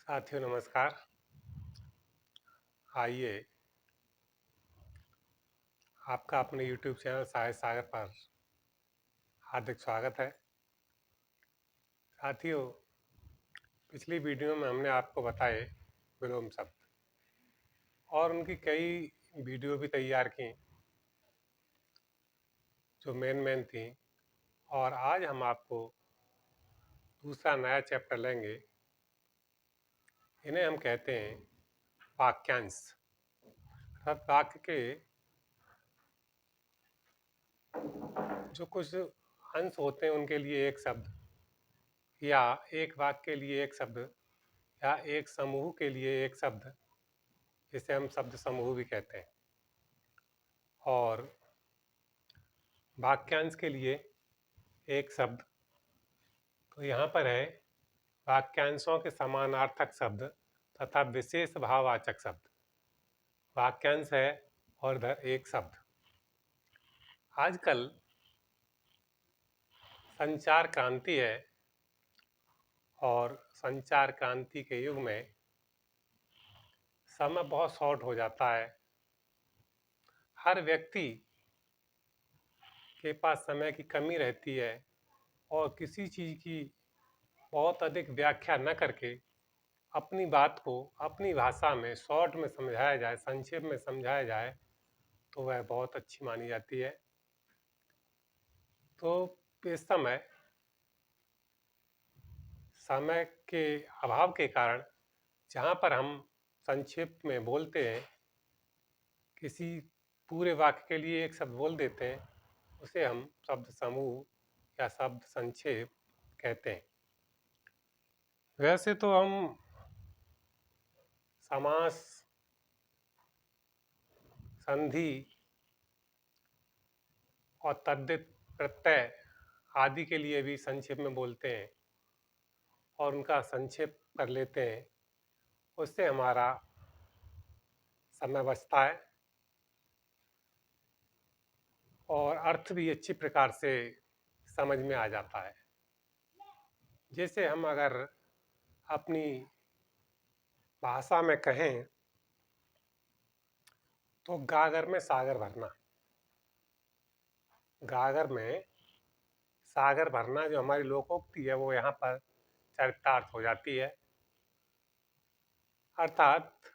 साथियों नमस्कार। आइए आपका अपने YouTube चैनल साहित्य सागर पर हार्दिक स्वागत है। साथियों, पिछली वीडियो में हमने आपको बताए विलोम शब्द और उनकी कई वीडियो भी तैयार की जो मेन थी। और आज हम आपको दूसरा नया चैप्टर लेंगे। इन्हें हम कहते हैं वाक्यांश। अर्थात वाक्य के जो कुछ अंश होते हैं उनके लिए एक शब्द, या एक वाक्य के लिए एक शब्द, या एक समूह के लिए एक शब्द, जिसे हम शब्द समूह भी कहते हैं। और वाक्यांश के लिए एक शब्द तो यहाँ पर है वाक्यांशों के समानार्थक शब्द तथा विशेष भाववाचक शब्द। वाक्यांश है और इधर एक शब्द। आजकल संचार क्रांति है और संचार क्रांति के युग में समय बहुत शॉर्ट हो जाता है। हर व्यक्ति के पास समय की कमी रहती है और किसी चीज़ की बहुत अधिक व्याख्या न करके अपनी बात को अपनी भाषा में शॉर्ट में समझाया जाए, संक्षेप में समझाया जाए, तो वह बहुत अच्छी मानी जाती है। तो इस समय के अभाव के कारण जहाँ पर हम संक्षिप्त में बोलते हैं, किसी पूरे वाक्य के लिए एक शब्द बोल देते हैं, उसे हम शब्द समूह या शब्द संक्षेप कहते हैं। वैसे तो हम समास, संधि और तद्धित प्रत्यय आदि के लिए भी संक्षेप में बोलते हैं और उनका संक्षेप कर लेते हैं। उससे हमारा समय बचता है और अर्थ भी अच्छी प्रकार से समझ में आ जाता है। जैसे हम अगर अपनी भाषा में कहें तो गागर में सागर भरना। गागर में सागर भरना जो हमारी लोकोक्ति है वो यहाँ पर चरितार्थ हो जाती है। अर्थात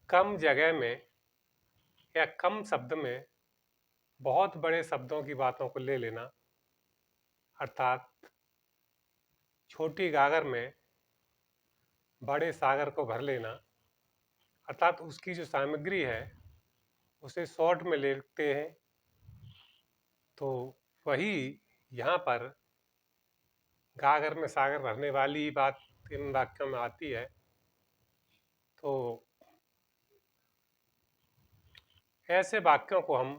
कम जगह में या कम शब्द में बहुत बड़े शब्दों की बातों को ले लेना। अर्थात छोटी गागर में बड़े सागर को भर लेना। अर्थात उसकी जो सामग्री है उसे शॉर्ट में लेते हैं। तो वही यहाँ पर गागर में सागर भरने वाली बात इन वाक्यों में आती है। तो ऐसे वाक्यों को हम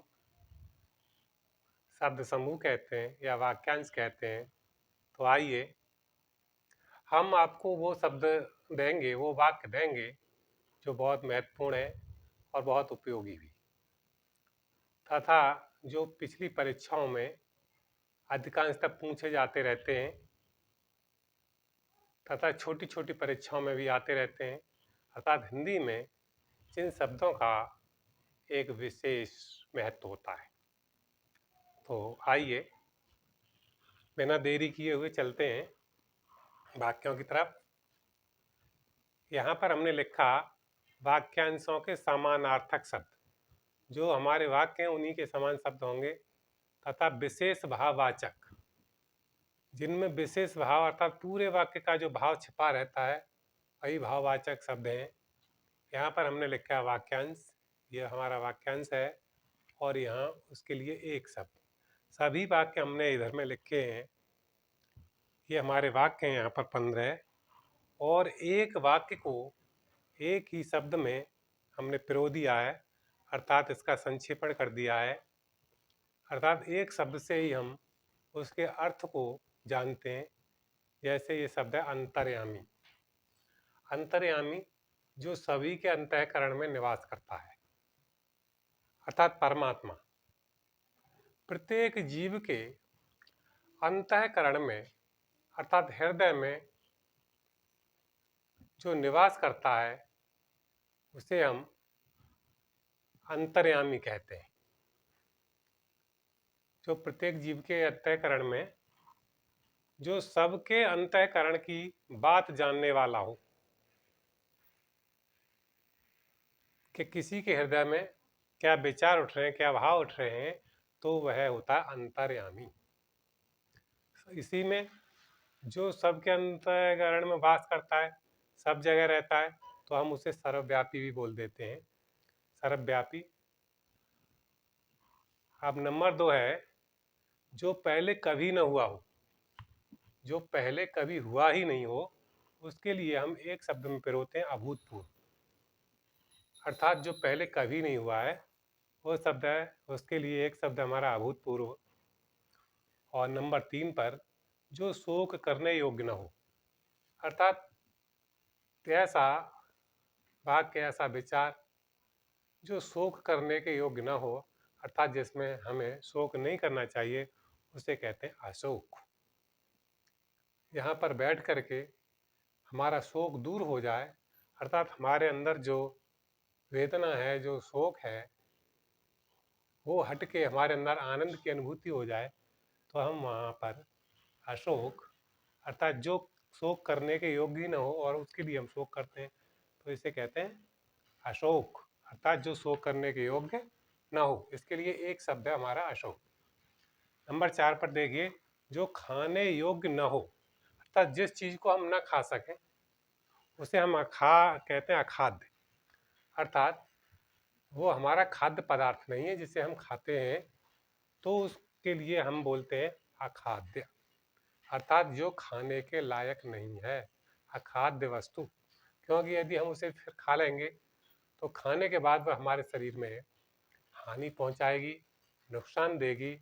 शब्द समूह कहते हैं या वाक्यांश कहते हैं। तो आइए हम आपको वो शब्द देंगे, वो वाक्य देंगे जो बहुत महत्वपूर्ण है और बहुत उपयोगी भी, तथा जो पिछली परीक्षाओं में अधिकांशतः पूछे जाते रहते हैं तथा छोटी छोटी परीक्षाओं में भी आते रहते हैं। अर्थात हिंदी में जिन शब्दों का एक विशेष महत्व होता है। तो आइए बिना देरी किए हुए चलते हैं वाक्यों की तरफ। यहाँ पर हमने लिखा वाक्यांशों के समानार्थक शब्द। जो हमारे वाक्य हैं उन्हीं के समान शब्द होंगे तथा विशेष भाववाचक, जिनमें विशेष भाव अर्थात पूरे वाक्य का जो भाव छिपा रहता है वही भाववाचक शब्द हैं। यहाँ पर हमने लिखा है वाक्यांश। यह हमारा वाक्यांश है और यहाँ उसके लिए एक शब्द। सभी वाक्य हमने इधर में लिखे हैं। ये हमारे वाक्य हैं यहाँ पर 15 और एक वाक्य को एक ही शब्द में हमने पिरो दिया है। अर्थात इसका संक्षेपण कर दिया है। अर्थात एक शब्द से ही हम उसके अर्थ को जानते हैं। जैसे ये शब्द है अंतर्यामी। अंतर्यामी जो सभी के अंतःकरण में निवास करता है, अर्थात परमात्मा। प्रत्येक जीव के अंतःकरण में अर्थात हृदय में जो निवास करता है उसे हम अंतर्यामी कहते हैं। जो प्रत्येक जीव के अंतःकरण में जो सबके अंतःकरण की बात जानने वाला हो, कि किसी के हृदय में क्या विचार उठ रहे हैं, क्या भाव उठ रहे हैं, तो वह होता है अंतर्यामी। इसी में जो सबके अंतःकरण में वास करता है, सब जगह रहता है, तो हम उसे सर्वव्यापी भी बोल देते हैं, सर्वव्यापी। अब नंबर 2 है जो पहले कभी न हुआ हो, जो पहले कभी हुआ ही नहीं हो, उसके लिए हम एक शब्द में पिरोते हैं अभूतपूर्व। अर्थात जो पहले कभी नहीं हुआ है वो शब्द है, उसके लिए एक शब्द हमारा अभूतपूर्व। और नंबर 3 पर जो शोक करने योग्य न हो, अर्थात ऐसा वाक्य, ऐसा विचार जो शोक करने के योग्य न हो, अर्थात जिसमें हमें शोक नहीं करना चाहिए, उसे कहते हैं अशोक। यहाँ पर बैठ करके हमारा शोक दूर हो जाए, अर्थात हमारे अंदर जो वेदना है, जो शोक है, वो हट के हमारे अंदर आनंद की अनुभूति हो जाए, तो हम वहाँ पर अशोक, अर्थात जो शोक करने के योग्य ही न हो और उसके लिए हम शोक करते हैं, तो इसे कहते हैं अशोक। अर्थात जो शोक करने के योग्य न हो, इसके लिए एक शब्द है हमारा अशोक। नंबर 4 पर देखिए जो खाने योग्य न हो, अर्थात जिस चीज को हम न खा सकें उसे हम कहते हैं अखाद्य। अर्थात वो हमारा खाद्य पदार्थ नहीं है जिसे हम खाते हैं, तो उसके लिए हम बोलते हैं अखाद्य। अर्थात जो खाने के लायक नहीं है, अखाद्य वस्तु। क्योंकि यदि हम उसे फिर खा लेंगे तो खाने के बाद वह हमारे शरीर में हानि पहुंचाएगी, नुकसान देगी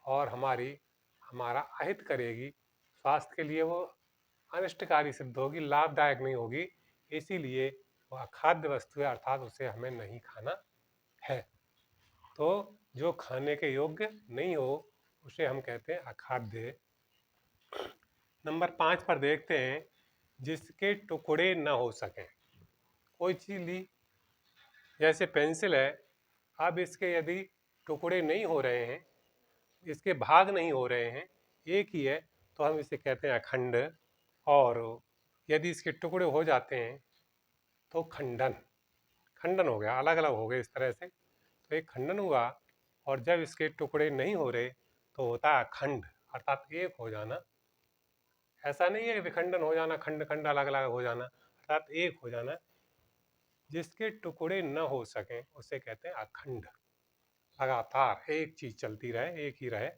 और हमारा अहित करेगी। स्वास्थ्य के लिए वो अनिष्टकारी सिद्ध होगी, लाभदायक नहीं होगी। इसीलिए वह अखाद्य वस्तु है, अर्थात उसे हमें नहीं खाना है। तो जो खाने के योग्य नहीं हो उसे हम कहते हैं अखाद्य। नंबर 5 पर देखते हैं जिसके टुकड़े न हो सकें। कोई चीज ली, जैसे पेंसिल है, अब इसके यदि टुकड़े नहीं हो रहे हैं, इसके भाग नहीं हो रहे हैं, एक ही है, तो हम इसे कहते हैं अखंड। और यदि इसके टुकड़े हो जाते हैं तो खंडन, खंडन हो गया, अलग अलग हो गए इस तरह से, तो एक खंडन हुआ। और जब इसके टुकड़े नहीं हो रहे तो होता है अखंड, अर्थात एक हो जाना। ऐसा नहीं है कि विखंडन हो जाना, खंड खंड अलग अलग हो जाना, अर्थात एक हो जाना। जिसके टुकड़े न हो सकें उसे कहते हैं अखंड, लगातार एक चीज चलती रहे, एक ही रहे।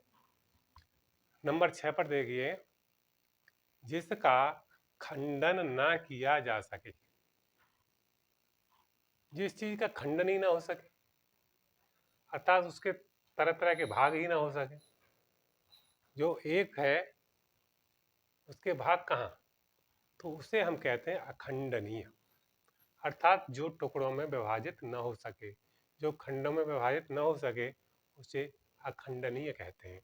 नंबर 6 पर देखिए जिसका खंडन ना किया जा सके। जिस चीज का खंडन ही ना हो सके, अर्थात उसके तरह तरह के भाग ही ना हो सके, जो एक है उसके भाग कहाँ, तो उसे हम कहते हैं अखंडनीय। अर्थात जो टुकड़ों में विभाजित न हो सके, जो खंडों में विभाजित न हो सके, उसे अखंडनीय कहते हैं।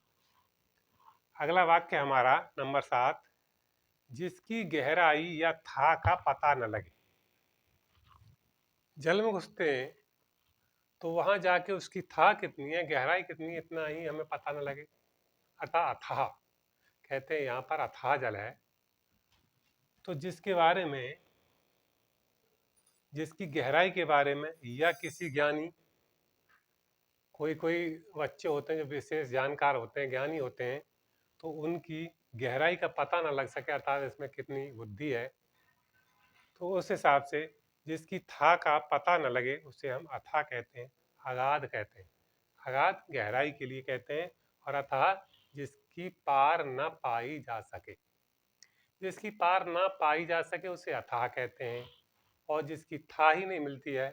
अगला वाक्य हमारा नंबर 7, जिसकी गहराई या था का पता न लगे। जल में घुसते हैं तो वहां जाके उसकी था कितनी है, गहराई कितनी है, इतना ही हमें पता न लगे, अर्थात अथाह कहते हैं, यहाँ पर अथाह जल है। तो जिसके बारे में, जिसकी गहराई के बारे में, या किसी ज्ञानी, कोई कोई बच्चे होते हैं जो विशेष जानकार होते हैं, ज्ञानी होते हैं, तो उनकी गहराई का पता ना लग सके, अर्थात इसमें कितनी बुद्धि है, तो उस हिसाब से जिसकी था का पता न लगे उसे हम अथाह कहते हैं, अगाध कहते हैं। अगाध गहराई के लिए कहते हैं। और अथाह जिसकी पार न पाई जा सके, जिसकी पार ना पाई जा सके उसे अथाह कहते हैं। और जिसकी था ही नहीं मिलती है,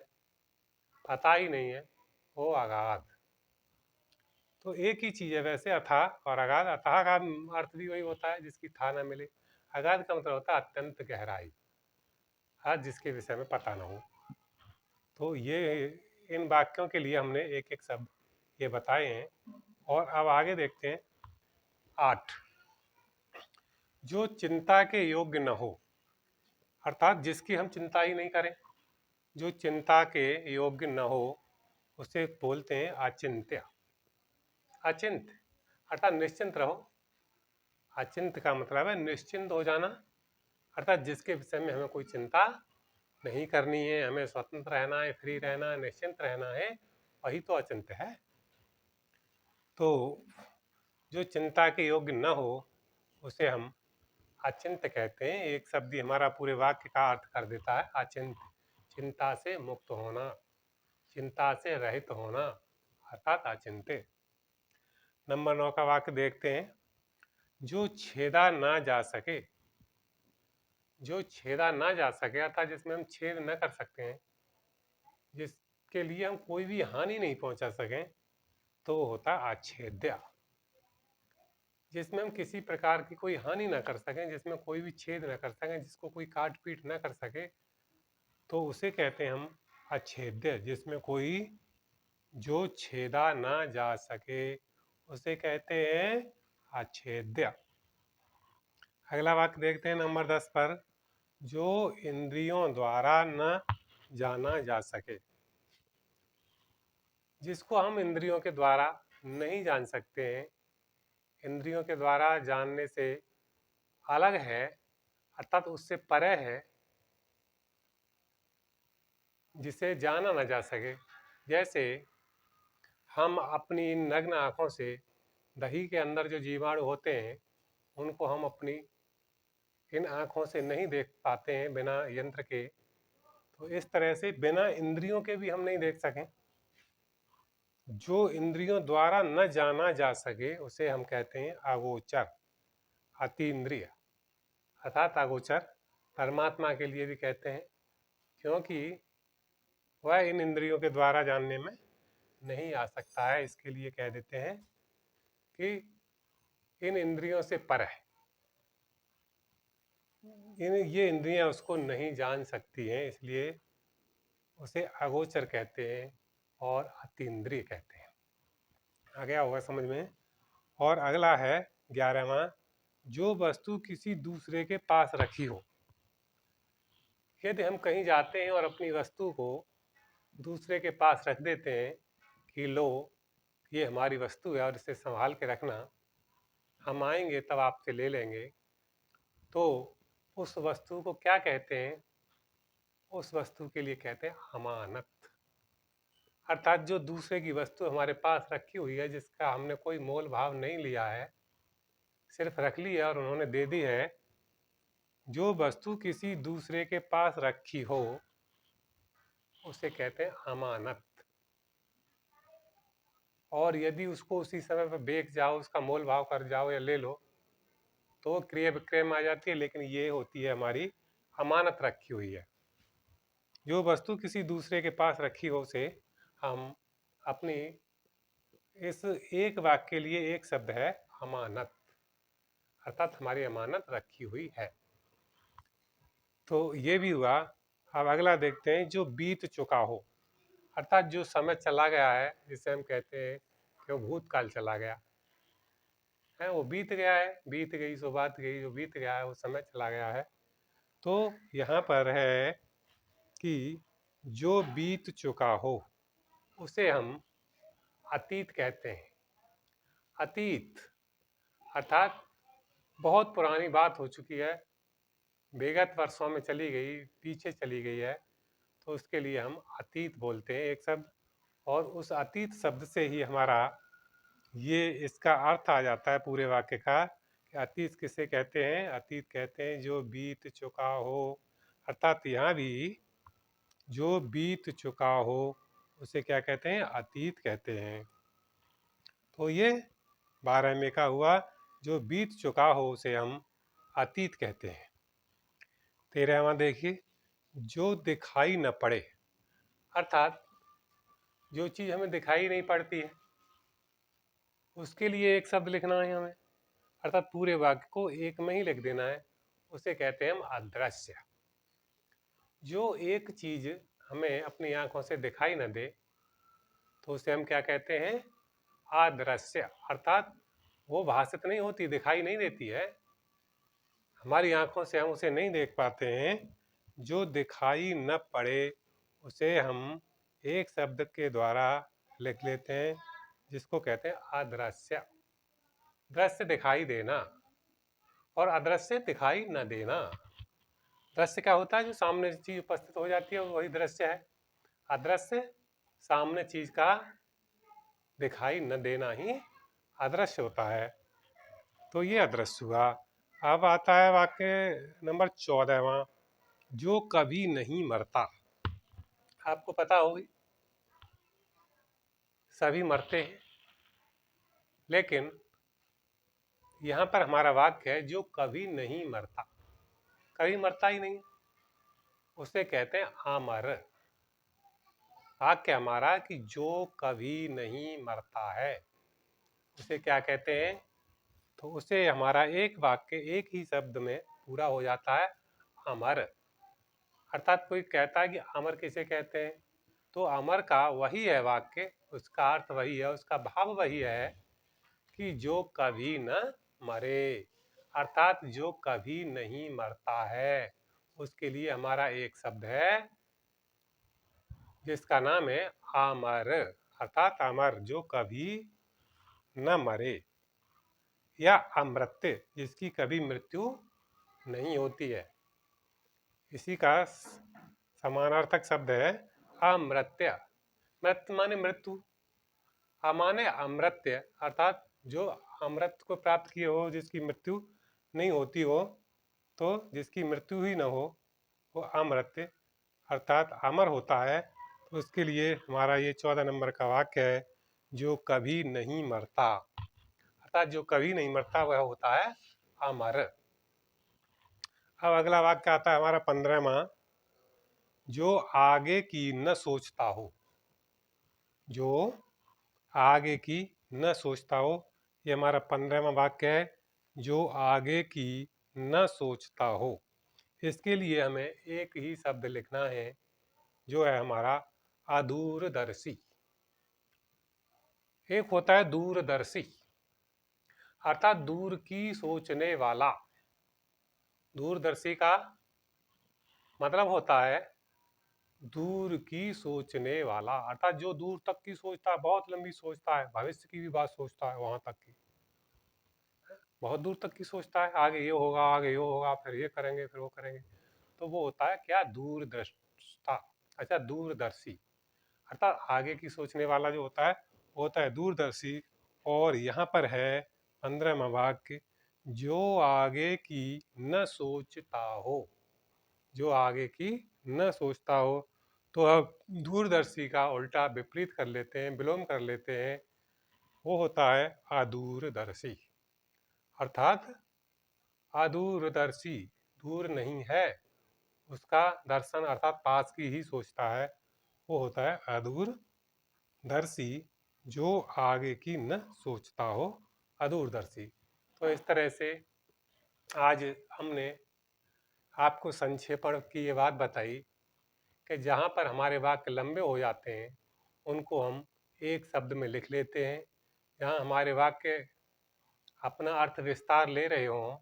पता ही नहीं है, वो अगाध। तो एक ही चीज है वैसे अथाह और अगाध। अथाह का अर्थ भी वही होता है जिसकी था ना मिले, अगाध का मतलब होता है अत्यंत गहराई, आज जिसके विषय में पता ना हो। तो ये इन वाक्यों के लिए हमने एक एक शब्द ये बताए हैं। और अब आगे देखते हैं 8, जो चिंता के योग्य न हो, अर्थात जिसकी हम चिंता ही नहीं करें, जो चिंता के योग्य न हो उसे बोलते हैं अचिंत्य। अचिंत्य अर्थात निश्चिंत रहो। अचिंत्य का मतलब है निश्चिंत हो जाना, अर्थात जिसके विषय में हमें कोई चिंता नहीं करनी है, हमें स्वतंत्र रहना है, फ्री रहना है, निश्चिंत रहना है, वही तो अचिंत्य है। तो जो चिंता के योग्य न हो उसे हम अचिंत्य कहते हैं। एक शब्द ही हमारा पूरे वाक्य का अर्थ कर देता है, अचिंत्य। चिंता से मुक्त होना, चिंता से रहित होना, अर्थात अचिंत्य। नंबर 9 का वाक्य देखते हैं। जो छेदा ना जा सके, जो छेदा ना जा सके अर्थात जिसमें हम छेद न कर सकते हैं, जिसके लिए हम कोई भी हानि नहीं पहुंचा सकें, तो वो होता है अछेद्य। जिसमें हम किसी प्रकार की कोई हानि ना कर सकें, जिसमें कोई भी छेद न कर सकें, जिसको कोई काट पीट न कर सके, तो उसे कहते हैं हम अछेद्य। जिसमें कोई जो छेदा ना जा सके उसे कहते हैं अछेद्य। अगला वाक्य देखते हैं नंबर 10 पर। जो इंद्रियों द्वारा न जाना जा सके, जिसको हम इंद्रियों के द्वारा नहीं जान सकते हैं, इंद्रियों के द्वारा जानने से अलग है, अर्थात उससे परे है, जिसे जाना न जा सके। जैसे हम अपनी नग्न आँखों से दही के अंदर जो जीवाणु होते हैं उनको हम अपनी इन आँखों से नहीं देख पाते हैं बिना यंत्र के, तो इस तरह से बिना इंद्रियों के भी हम नहीं देख सकें। जो इंद्रियों द्वारा न जाना जा सके उसे हम कहते हैं अगोचर, अतीन्द्रिय, अर्थात अगोचर। परमात्मा के लिए भी कहते हैं, क्योंकि वह इन इंद्रियों के द्वारा जानने में नहीं आ सकता है, इसके लिए कह देते हैं कि इन इंद्रियों से पर है, ये इंद्रियां उसको नहीं जान सकती हैं, इसलिए उसे अगोचर कहते हैं और अतीन्द्रिय कहते हैं। आ गया होगा समझ में। और अगला है 11वां। जो वस्तु किसी दूसरे के पास रखी हो, यदि हम कहीं जाते हैं और अपनी वस्तु को दूसरे के पास रख देते हैं कि लो ये हमारी वस्तु है और इसे संभाल के रखना, हम आएंगे तब आपसे ले लेंगे, तो उस वस्तु को क्या कहते हैं? उस वस्तु के लिए कहते हैं अमानत। अर्थात जो दूसरे की वस्तु हमारे पास रखी हुई है, जिसका हमने कोई मोल भाव नहीं लिया है, सिर्फ रख ली है और उन्होंने दे दी है, जो वस्तु किसी दूसरे के पास रखी हो उसे कहते हैं अमानत। और यदि उसको उसी समय पर बेच जाओ, उसका मोल भाव कर जाओ या ले लो, तो क्रय विक्रय में आ जाती है, लेकिन ये होती है हमारी अमानत रखी हुई है। जो वस्तु किसी दूसरे के पास रखी हो उसे हम अपनी, इस एक वाक्य के लिए एक शब्द है अमानत, अर्थात हमारी अमानत रखी हुई है। तो ये भी हुआ। अब अगला देखते हैं। जो बीत चुका हो, अर्थात जो समय चला गया है, जिसे हम कहते हैं कि वो भूतकाल चला गया है, वो बीत गया है, बीत गई सो बात गई, जो बीत गया है वो समय चला गया है। तो यहाँ पर है कि जो बीत चुका हो उसे हम अतीत कहते हैं। अतीत अर्थात बहुत पुरानी बात हो चुकी है, विगत वर्षों में चली गई, पीछे चली गई है, तो उसके लिए हम अतीत बोलते हैं एक शब्द। और उस अतीत शब्द से ही हमारा ये इसका अर्थ आ जाता है पूरे वाक्य का कि अतीत किसे कहते हैं? अतीत कहते हैं जो बीत चुका हो, अर्थात यहाँ भी जो बीत चुका हो उसे क्या कहते हैं? अतीत कहते हैं। तो ये 12वें का हुआ। जो बीत चुका हो उसे हम अतीत कहते हैं। 13वां देखिए। जो दिखाई न पड़े, अर्थात जो चीज़ हमें दिखाई नहीं पड़ती है उसके लिए एक शब्द लिखना है हमें, अर्थात पूरे वाक्य को एक में ही लिख देना है, उसे कहते हैं हम अदृश्य। जो एक चीज़ हमें अपनी आंखों से दिखाई न दे तो उसे हम क्या कहते हैं? अदृश्य, अर्थात वो भाषित नहीं होती, दिखाई नहीं देती है, हमारी आंखों से हम उसे नहीं देख पाते हैं, जो दिखाई न पड़े उसे हम एक शब्द के द्वारा लिख लेते हैं, जिसको कहते हैं अदृश्य। दृश्य दिखाई देना और अदृश्य दिखाई न देना। दृश्य क्या होता है? जो सामने चीज उपस्थित हो जाती है वही दृश्य है। अदृश्य सामने चीज का दिखाई न देना ही अदृश्य होता है। तो ये अदृश्य हुआ। अब आता है वाक्य नंबर 14वां, जो कभी नहीं मरता। आपको पता होगी सभी मरते हैं, लेकिन यहाँ पर हमारा वाक्य है जो कभी नहीं मरता। कभी मरता ही नहीं, उसे कहते हैं अमर। वाक्य हमारा कि जो कभी नहीं मरता है, उसे क्या कहते हैं? तो उसे हमारा एक वाक्य एक ही शब्द में पूरा हो जाता है, अमर। अर्थात कोई कहता है कि अमर किसे कहते हैं, तो अमर का वही है वाक्य, उसका अर्थ वही है, उसका भाव वही है कि जो कभी न मरे। अर्थात जो कभी नहीं मरता है, उसके लिए हमारा एक शब्द है जिसका नाम है अमर। अर्थात अमर जो कभी न मरे, या अमृत्य जिसकी कभी मृत्यु नहीं होती है। इसी का समानार्थक शब्द है अमृत्य। मृत्यु माने मृत्यु, अमाने अमृत्य, अर्थात जो अमृत को प्राप्त किए हो, जिसकी मृत्यु नहीं होती हो, तो जिसकी मृत्यु ही न हो, वो अमृत्य अर्थात अमर होता है। तो उसके लिए हमारा ये 14 नंबर का वाक्य है, जो कभी नहीं मरता। अर्थात जो कभी नहीं मरता वह होता है अमर। अब अगला वाक्य आता है हमारा 15वां, जो आगे की न सोचता हो। जो आगे की न सोचता हो, ये हमारा 15वां वाक्य है, जो आगे की न सोचता हो। इसके लिए हमें एक ही शब्द लिखना है, जो है हमारा अदूरदर्शी। एक होता है दूरदर्शी, अर्थात दूर की सोचने वाला। दूरदर्शी का मतलब होता है दूर की सोचने वाला, अर्थात जो दूर तक की सोचता है, बहुत लंबी सोचता है, भविष्य की भी बात सोचता है, वहां तक की बहुत दूर तक की सोचता है, आगे ये होगा, आगे ये होगा, फिर ये करेंगे, फिर वो करेंगे। तो वो होता है क्या? दूरदृष्टा। अच्छा, दूरदर्शी अर्थात आगे की सोचने वाला जो होता है वो होता है दूरदर्शी। और यहाँ पर है 15वां वाक्य, जो आगे की न सोचता हो। जो आगे की न सोचता हो, तो अब दूरदर्शी का उल्टा विपरीत कर लेते हैं, विलोम कर लेते हैं, वो होता है अदूरदर्शी। अर्थात अदूरदर्शी दूर नहीं है, उसका दर्शन अर्थात पास की ही सोचता है, वो होता है अदूरदर्शी। जो आगे की न सोचता हो, अदूरदर्शी। तो इस तरह से आज हमने आपको संक्षेपण की ये बात बताई कि जहाँ पर हमारे वाक्य लंबे हो जाते हैं, उनको हम एक शब्द में लिख लेते हैं। जहाँ हमारे वाक्य अपना अर्थ विस्तार ले रहे हों,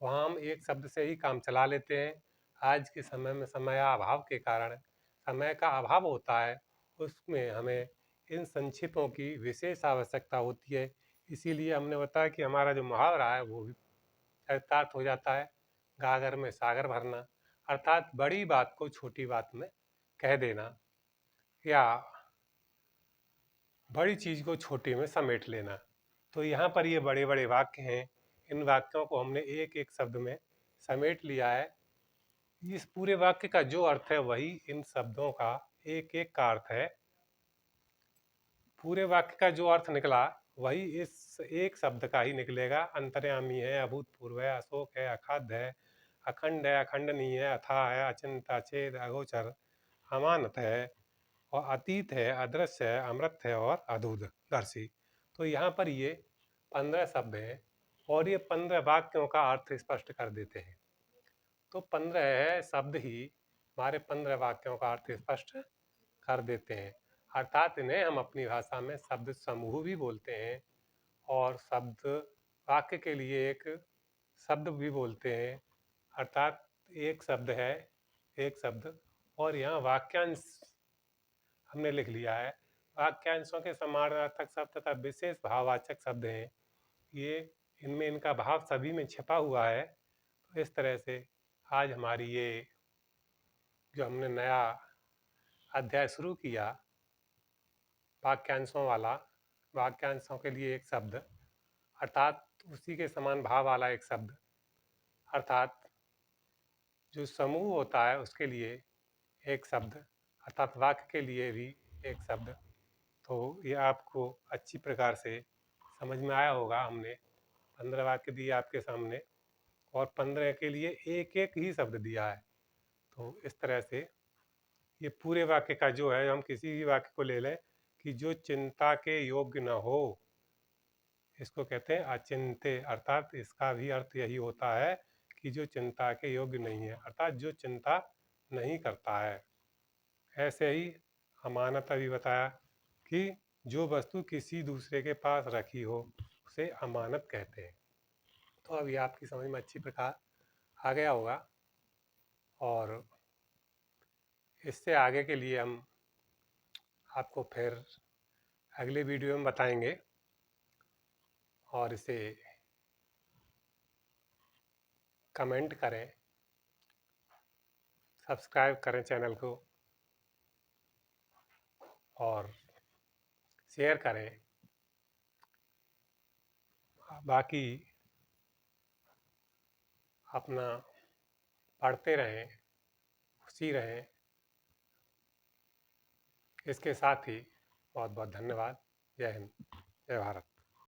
वहाँ हम एक शब्द से ही काम चला लेते हैं। आज के समय में समय अभाव के कारण, समय का अभाव होता है, उसमें हमें इन संक्षिप्तों की विशेष आवश्यकता होती है। इसीलिए हमने बताया कि हमारा जो मुहावरा है वो भी चरितार्थ हो जाता है, गागर में सागर भरना। अर्थात बड़ी बात को छोटी बात में कह देना, या बड़ी चीज को छोटी में समेट लेना। तो यहाँ पर ये बड़े बड़े वाक्य हैं, इन वाक्यों को हमने एक एक शब्द में समेट लिया है। इस पूरे वाक्य का जो अर्थ है वही इन शब्दों का एक एक का अर्थ है। पूरे वाक्य का जो अर्थ निकला वही इस एक शब्द का ही निकलेगा। अंतर्यामी है, अभूतपूर्व है, अशोक है, अखाद्य है, अखंड है, अखंडनीय है, अथाह है, अचिंत, अछेद, अगोचर, अमानत है, और अतीत है, अदृश्य है, अमृत है, और अदूरदर्शी। तो यहाँ पर ये 15 शब्द हैं, और ये 15 वाक्यों का अर्थ स्पष्ट कर देते हैं। तो 15 शब्द ही हमारे 15 वाक्यों का अर्थ स्पष्ट कर देते हैं। अर्थात इन्हें हम अपनी भाषा में शब्द समूह भी बोलते हैं, और शब्द वाक्य के लिए एक शब्द भी बोलते हैं, अर्थात एक शब्द है, एक शब्द, और यहाँ वाक्यांश हमने लिख लिया है। वाक्यांशों के समानार्थक शब्द तथा विशेष भाववाचक शब्द हैं ये, इनमें इनका भाव सभी में छिपा हुआ है। तो इस तरह से आज हमारी ये जो हमने नया अध्याय शुरू किया वाक्यांशों वाला, वाक्यांशों के लिए एक शब्द अर्थात उसी के समान भाव वाला एक शब्द, अर्थात जो समूह होता है उसके लिए एक शब्द, अर्थात वाक्य के लिए भी एक शब्द। तो ये आपको अच्छी प्रकार से समझ में आया होगा। हमने 15 वाक्य दिए आपके सामने और 15 के लिए एक एक ही शब्द दिया है। तो इस तरह से ये पूरे वाक्य का जो है, हम किसी भी वाक्य को ले लें कि जो चिंता के योग्य न हो, इसको कहते हैं अचिंत्य। अर्थात इसका भी अर्थ यही होता है कि जो चिंता के योग्य नहीं है, अर्थात जो चिंता नहीं करता है। ऐसे ही अमानत अभी बताया कि जो वस्तु किसी दूसरे के पास रखी हो उसे अमानत कहते हैं। तो अभी आपकी समझ में अच्छी प्रकार आ गया होगा, और इससे आगे के लिए हम आपको फिर अगले वीडियो में बताएंगे। और इसे कमेंट करें, सब्सक्राइब करें चैनल को और शेयर करें। बाकी अपना पढ़ते रहें, खुशी रहें। इसके साथ ही बहुत बहुत धन्यवाद। जय हिंद, जय भारत।